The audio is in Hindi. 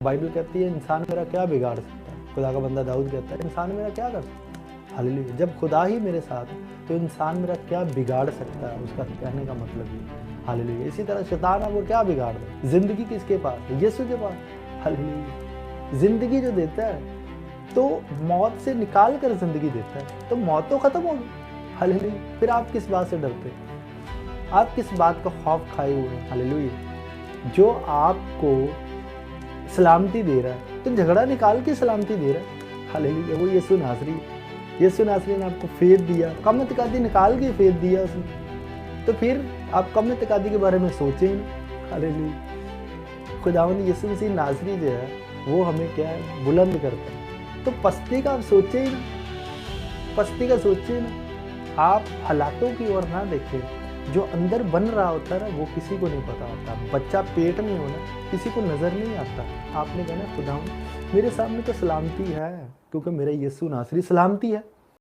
बाइबल कहती है इंसान मेरा क्या बिगाड़ सकता है। खुदा का बंदा दाऊद कहता है इंसान मेरा क्या कर सकता है। हालेलुया। जब खुदा ही मेरे साथ है तो इंसान मेरा क्या बिगाड़ सकता है, उसका कहने का मतलब ये। हालेलुया। इसी तरह शैतान आपको क्या बिगाड़ दे, जिंदगी किसके पास है, यीशु के पास। हालेलुया। जिंदगी जो देता है तो मौत से निकाल कर जिंदगी देता है, तो मौत तो खत्म होगी। हालेलुया। फिर आप किस बात से डरते हैं, आप किस बात का खौफ खाए हुए हैं। हालेलुया। जो आपको सलामती दे रहा है, तो झगड़ा निकाल के सलामती दे रहा है। हालेलुया। वो यीशु नासरी है। यीशु नासरी ने आपको फेद दिया, कम इत्कादी निकाल के फेद दिया उसने, तो फिर आप कम इत्कादी के बारे में सोचें ही नहीं। हालेलुया। खुदावंद यीशु मसीह नासरी जो है वो हमें क्या है, बुलंद करता है। तो पस्ती का आप सोचे ही ना, पस्ती का सोचे ना। आप हालातों की ओर ना देखें, जो अंदर बन रहा होता है ना वो किसी को नहीं पता होता। बच्चा पेट में होना किसी को नजर नहीं आता। आपने कहना खुदावंद मेरे सामने तो सलामती है, क्योंकि मेरा यीशु नासरी सलामती है।